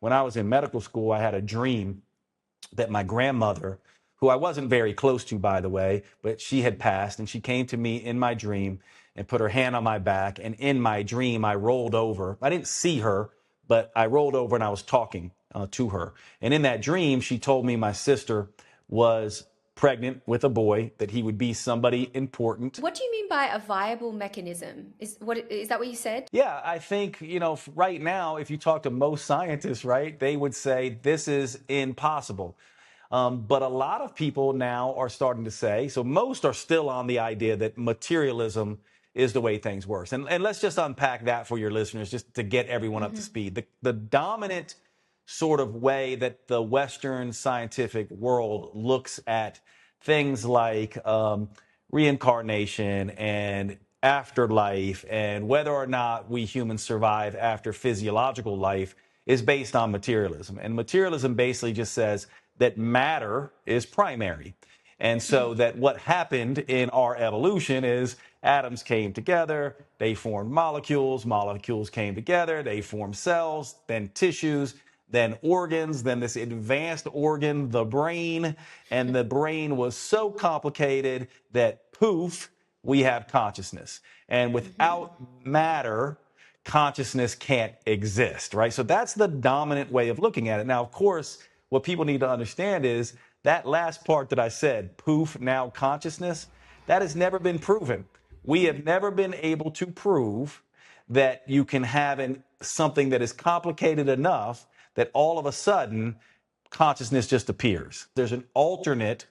When I was in medical school, I had a dream that my grandmother, who I wasn't very close to, by the way, but she had passed, and she came to me in my dream and put her hand on my back. And in my dream, I rolled over. I didn't see her, but I rolled over and I was talking to her. And in that dream, she told me my sister was pregnant with a boy, that he would be somebody important. What do you mean by a viable mechanism? Is that what you said? Yeah, I think, right now, if you talk to most scientists, right, they would say this is impossible. But a lot of people now are starting to say, so most are still on the idea that materialism is the way things work. And let's just unpack that for your listeners, just to get everyone up to speed. The dominant sort of way that the Western scientific world looks at things like reincarnation and afterlife and whether or not we humans survive after physiological life is based on materialism. And materialism basically just says that matter is primary. And so that what happened in our evolution is atoms came together, they formed molecules, molecules came together, they formed cells, then tissues, then organs, then this advanced organ, the brain. And the brain was so complicated that poof, we have consciousness. And without matter, consciousness can't exist, right? So that's the dominant way of looking at it. Now, of course, what people need to understand is that last part that I said, poof, now consciousness, that has never been proven. We have never been able to prove that you can have something that is complicated enough that all of a sudden consciousness just appears. There's an alternate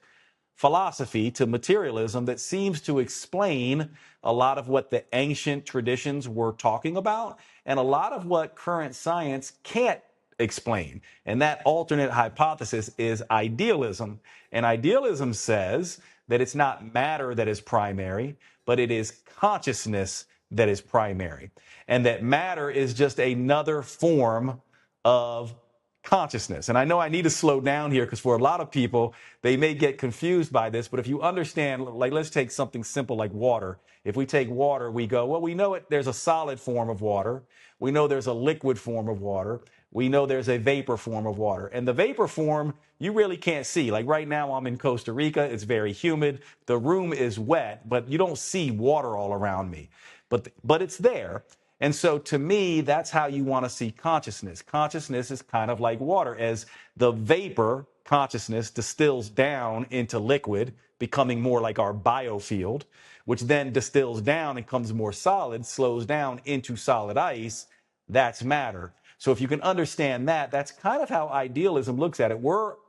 philosophy to materialism that seems to explain a lot of what the ancient traditions were talking about and a lot of what current science can't explain. And that alternate hypothesis is idealism. And idealism says that it's not matter that is primary, but it is consciousness that is primary. And that matter is just another form of consciousness. And I know I need to slow down here because for a lot of people, they may get confused by this. But if you understand, like, let's take something simple like water. If we take water, we go, well, we know there's a solid form of water. We know there's a liquid form of water. We know there's a vapor form of water. And the vapor form, you really can't see. Like right now, I'm in Costa Rica. It's very humid. The room is wet, but you don't see water all around me. But it's there. And so to me, that's how you want to see consciousness. Consciousness is kind of like water. As the vapor consciousness distills down into liquid, becoming more like our biofield, which then distills down and becomes more solid, slows down into solid ice, that's matter. So if you can understand that, that's kind of how idealism looks at it.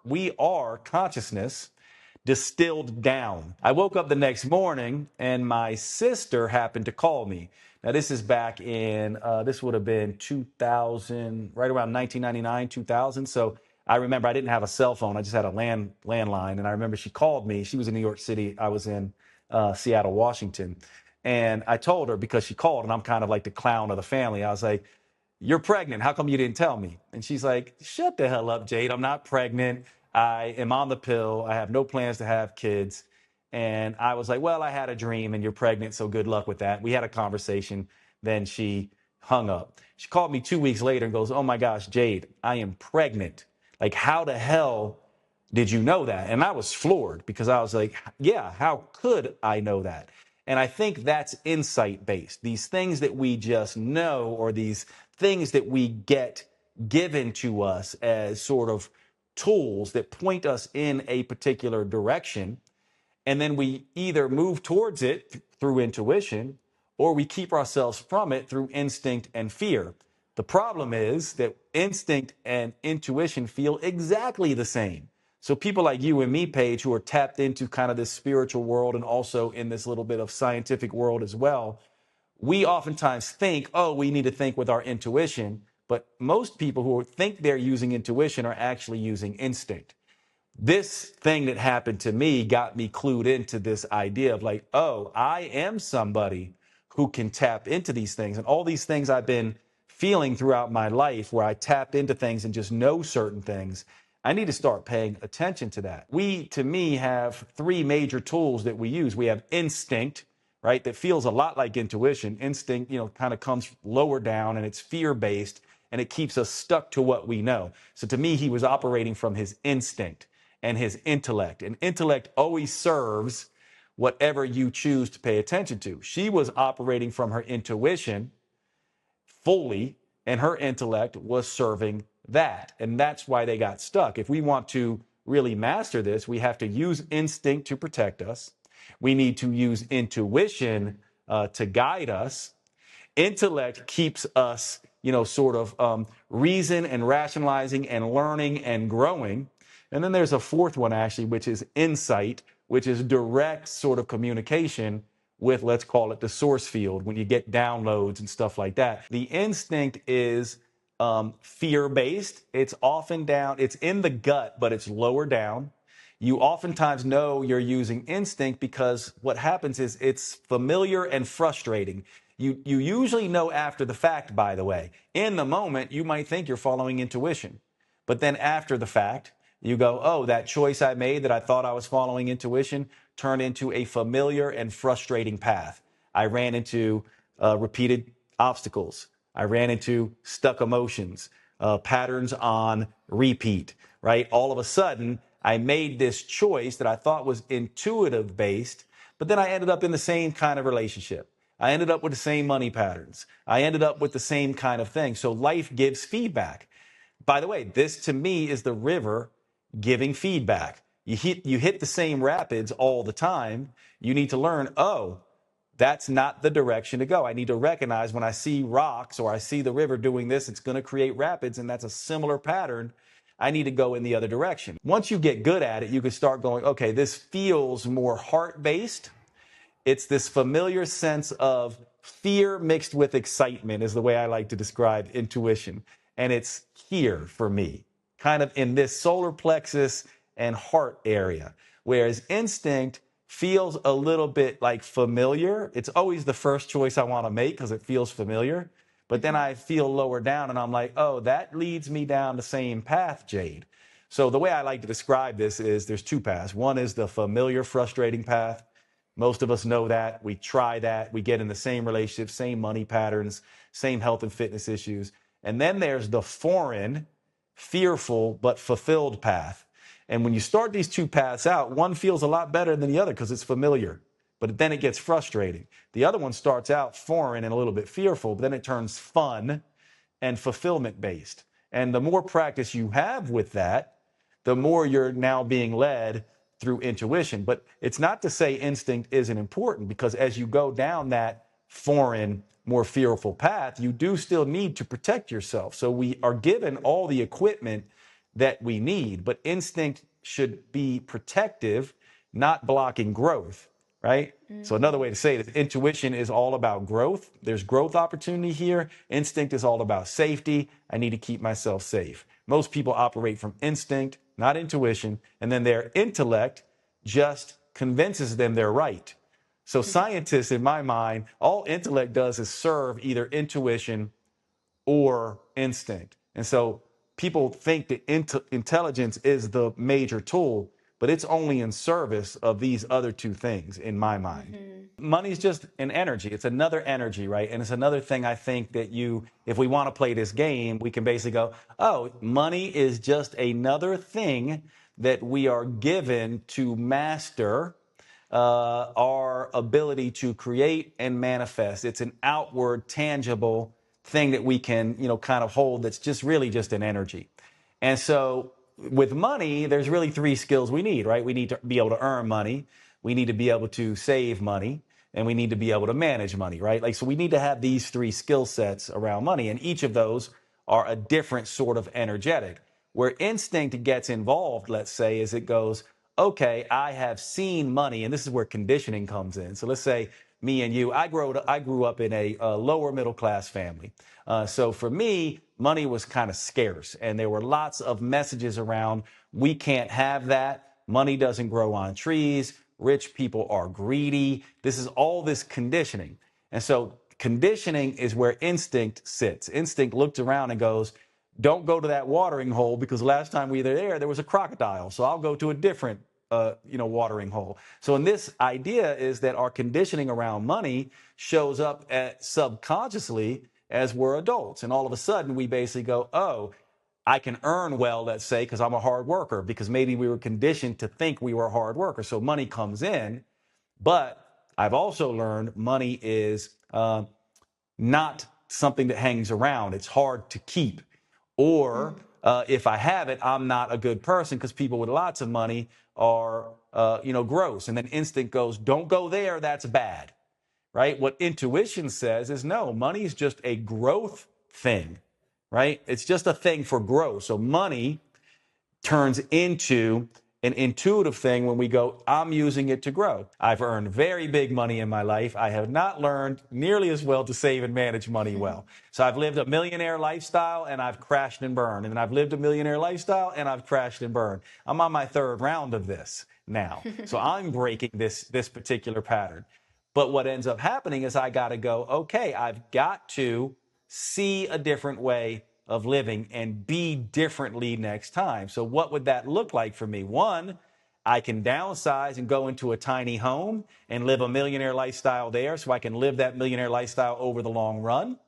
We are consciousness distilled down. I woke up the next morning and my sister happened to call me. Now, this is back in, this would have been 2000, right around 1999, 2000. So I remember I didn't have a cell phone. I just had a landline. And I remember she called me. She was in New York City. I was in Seattle, Washington. And I told her because she called and I'm kind of like the clown of the family. I was like, you're pregnant. How come you didn't tell me? And she's like, shut the hell up, Jade. I'm not pregnant. I am on the pill. I have no plans to have kids. And I was like, well, I had a dream and you're pregnant, so good luck with that. We had a conversation. Then she hung up. She called me 2 weeks later and goes, oh my gosh, Jade, I am pregnant. Like, how the hell did you know that? And I was floored because I was like, yeah, how could I know that? And I think that's insight based. These things that we just know, or these things that we get given to us as sort of tools that point us in a particular direction. And then we either move towards it through intuition or we keep ourselves from it through instinct and fear. The problem is that instinct and intuition feel exactly the same. So people like you and me, Paige, who are tapped into kind of this spiritual world and also in this little bit of scientific world as well, we oftentimes think, oh, we need to think with our intuition. But most people who think they're using intuition are actually using instinct. This thing that happened to me got me clued into this idea of like, oh, I am somebody who can tap into these things. And all these things I've been feeling throughout my life where I tap into things and just know certain things, I need to start paying attention to that. We, to me, have three major tools that we use. We have instinct, right? That feels a lot like intuition. Instinct, kind of comes lower down and it's fear-based. and it keeps us stuck to what we know. So to me, he was operating from his instinct and his intellect. And intellect always serves whatever you choose to pay attention to. She was operating from her intuition fully, and her intellect was serving that. And that's why they got stuck. If we want to really master this, we have to use instinct to protect us. We need to use intuition to guide us. Intellect keeps us, sort of reason and rationalizing and learning and growing. And then there's a fourth one, actually, which is insight, which is direct sort of communication with, let's call it the source field, when you get downloads and stuff like that. The instinct is fear-based. It's often down, it's in the gut, but it's lower down. You oftentimes know you're using instinct because what happens is it's familiar and frustrating. You usually know after the fact, by the way. In the moment, you might think you're following intuition. But then after the fact, you go, oh, that choice I made that I thought I was following intuition turned into a familiar and frustrating path. I ran into repeated obstacles. I ran into stuck emotions, patterns on repeat, right? All of a sudden, I made this choice that I thought was intuitive based, but then I ended up in the same kind of relationship. I ended up with the same money patterns. I ended up with the same kind of thing. So life gives feedback. By the way, this to me is the river giving feedback. You hit the same rapids all the time. You need to learn, oh, that's not the direction to go. I need to recognize when I see rocks or I see the river doing this, it's going to create rapids, and that's a similar pattern. I need to go in the other direction. Once you get good at it, you can start going, okay, this feels more heart-based. It's this familiar sense of fear mixed with excitement is the way I like to describe intuition. And it's here for me, kind of in this solar plexus and heart area. Whereas instinct feels a little bit like familiar. It's always the first choice I want to make because it feels familiar. But then I feel lower down and I'm like, oh, that leads me down the same path, Jade. So the way I like to describe this is there's two paths. One is the familiar, frustrating path. Most of us know that. We try that. We get in the same relationship, same money patterns, same health and fitness issues. And then there's the foreign, fearful, but fulfilled path. And when you start these two paths out, one feels a lot better than the other because it's familiar, but then it gets frustrating. The other one starts out foreign and a little bit fearful, but then it turns fun and fulfillment based. And the more practice you have with that, the more you're now being led through intuition. But it's not to say instinct isn't important, because as you go down that foreign, more fearful path, you do still need to protect yourself. So we are given all the equipment that we need, but instinct should be protective, not blocking growth, right? So another way to say it is intuition is all about growth. There's growth opportunity here. Instinct is all about safety. I need to keep myself safe. Most people operate from instinct, not intuition, and then their intellect just convinces them they're right. So scientists, in my mind, all intellect does is serve either intuition or instinct. And so people think that intelligence is the major tool, but it's only in service of these other two things, in my mind. Money's just an energy. It's another energy, right? And it's another thing I think that if we want to play this game, we can basically go, oh, money is just another thing that we are given to master our ability to create and manifest. It's an outward, tangible thing that we can, kind of hold that's just really just an energy. And so with money, there's really three skills we need, right? We need to be able to earn money. We need to be able to save money, and we need to be able to manage money, right? So we need to have these three skill sets around money, and each of those are a different sort of energetic. Where instinct gets involved, let's say, is it goes, okay, I have seen money, and this is where conditioning comes in. So let's say me and you, I grew up in a lower middle class family. So for me, money was kind of scarce, and there were lots of messages around, we can't have that. Money doesn't grow on trees. Rich people are greedy. This is all this conditioning. And so conditioning is where instinct sits. Instinct looks around and goes, don't go to that watering hole because last time we were there was a crocodile. So I'll go to a different watering hole. So in this idea is that our conditioning around money shows up subconsciously as we're adults. And all of a sudden, we basically go, oh, I can earn well, let's say, because I'm a hard worker, because maybe we were conditioned to think we were a hard worker. So money comes in. But I've also learned money is not something that hangs around. It's hard to keep. Or if I have it, I'm not a good person, because people with lots of money are, gross. And then instinct goes, don't go there. That's bad. Right? What intuition says is no, money is just a growth thing. Right? It's just a thing for growth. So money turns into an intuitive thing when we go, I'm using it to grow. I've earned very big money in my life. I have not learned nearly as well to save and manage money well. So I've lived a millionaire lifestyle and I've crashed and burned. And then I've lived a millionaire lifestyle and I've crashed and burned. I'm on my third round of this now. So I'm breaking this particular pattern. But what ends up happening is I got to go, okay, I've got to see a different way of living and be differently next time. So what would that look like for me? One, I can downsize and go into a tiny home and live a millionaire lifestyle there, so I can live that millionaire lifestyle over the long run.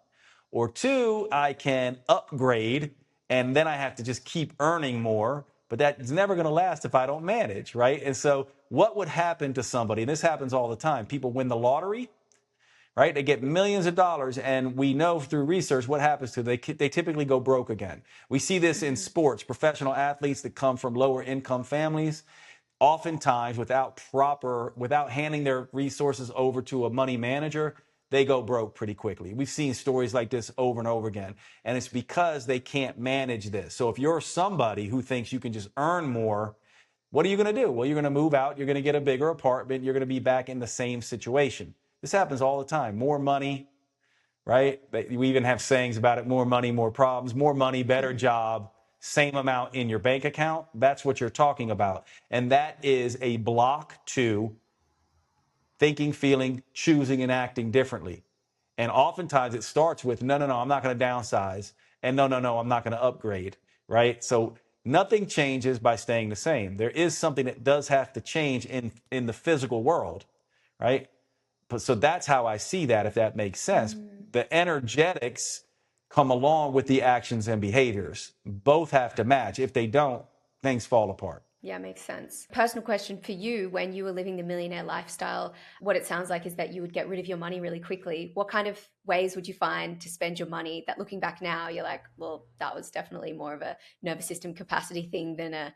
Or two, I can upgrade and then I have to just keep earning more, but that's never going to last if I don't manage, right? And so what would happen to somebody, and this happens all the time, people win the lottery, right? They get millions of dollars, and we know through research what happens to them. They typically go broke again. We see this in sports, professional athletes that come from lower income families, oftentimes without handing their resources over to a money manager, they go broke pretty quickly. We've seen stories like this over and over again, and it's because they can't manage this. So if you're somebody who thinks you can just earn more, what are you going to do? Well, you're going to move out, you're going to get a bigger apartment, you're going to be back in the same situation. This happens all the time. More money, right? We even have sayings about it: more money, more problems, more money, better job, same amount in your bank account. That's what you're talking about. And that is a block to thinking, feeling, choosing, and acting differently. And oftentimes it starts with, no, I'm not going to downsize. And no, I'm not going to upgrade, right? So nothing changes by staying the same. There is something that does have to change in the physical world, right? So that's how I see that, if that makes sense. The energetics come along with the actions and behaviors. Both have to match. If they don't, things fall apart. Yeah, makes sense. Personal question for you: when you were living the millionaire lifestyle, what it sounds like is that you would get rid of your money really quickly. What kind of ways would you find to spend your money that, looking back now, you're like, well, that was definitely more of a nervous system capacity thing than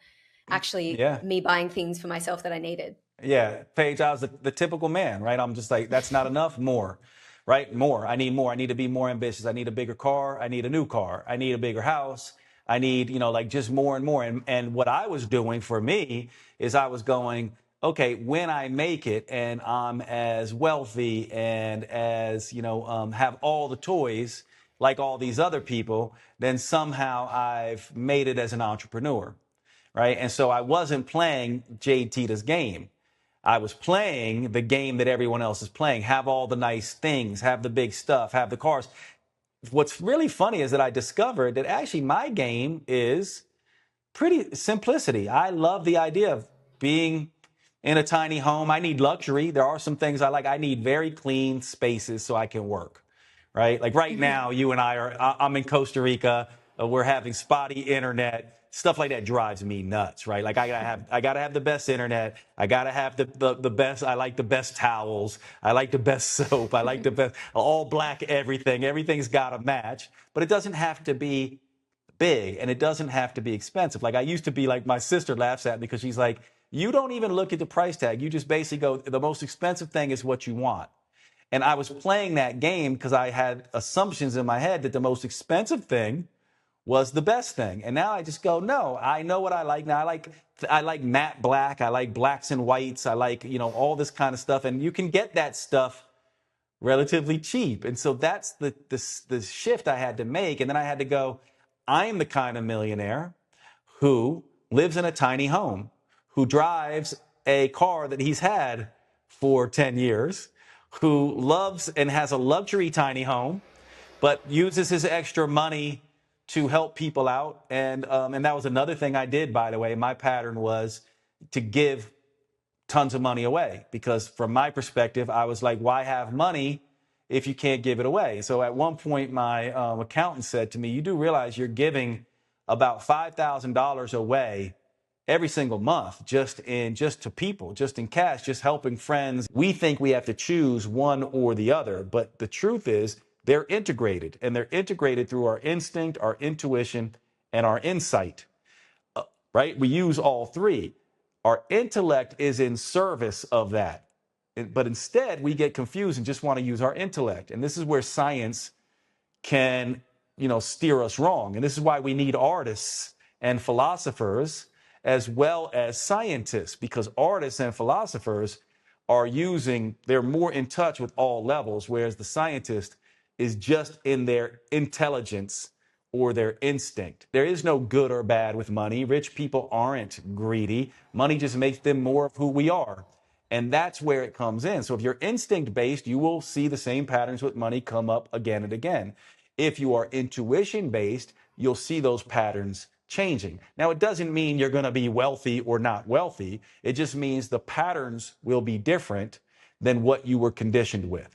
me buying things for myself that I needed? Yeah, Paige, I was the typical man, right? I'm just like, that's not enough, more, right? More. I need more. I need to be more ambitious. I need a bigger car. I need a new car. I need a bigger house. I need, just more and more. And what I was doing for me is I was going, okay, when I make it and I'm as wealthy and as, have all the toys like all these other people, then somehow I've made it as an entrepreneur, right? And so I wasn't playing Jade Teta's game. I was playing the game that everyone else is playing. Have all the nice things, have the big stuff, have the cars. What's really funny is that I discovered that actually my game is pretty simplicity. I love the idea of being in a tiny home. I need luxury. There are some things I like. I need very clean spaces so I can work, right? Like right now, you and I'm in Costa Rica. We're having spotty internet. Stuff like that drives me nuts, right? Like I gotta have the best internet. I gotta have the best. I like the best towels. I like the best soap. I like the best all black everything. Everything's gotta match, but it doesn't have to be big and it doesn't have to be expensive. Like I used to be like, my sister laughs at me because she's like, you don't even look at the price tag. You just basically go, the most expensive thing is what you want. And I was playing that game because I had assumptions in my head that the most expensive thing was the best thing. And now I just go, no, I know what I like now. I like matte black. I like blacks and whites. I like, all this kind of stuff. And you can get that stuff relatively cheap. And so that's the shift I had to make. And then I had to go, I'm the kind of millionaire who lives in a tiny home, who drives a car that he's had for 10 years, who loves and has a luxury tiny home, but uses his extra money to help people out. And that was another thing I did, by the way. My pattern was to give tons of money away because from my perspective, I was like, why have money if you can't give it away. So at one point, my accountant said to me, you do realize you're giving about $5,000 away every single month, just to people, just in cash, just helping friends. We think we have to choose one or the other, but the truth is they're integrated, and they're integrated through our instinct, our intuition, and our insight. Right? We use all three. Our intellect is in service of that. But instead, we get confused and just want to use our intellect. And this is where science can, steer us wrong. And this is why we need artists and philosophers as well as scientists, because artists and philosophers they're more in touch with all levels, whereas the scientist is just in their intelligence or their instinct. There is no good or bad with money. Rich people aren't greedy. Money just makes them more of who we are. And that's where it comes in. So if you're instinct based, you will see the same patterns with money come up again and again. If you are intuition based, you'll see those patterns changing. Now, it doesn't mean you're going to be wealthy or not wealthy. It just means the patterns will be different than what you were conditioned with.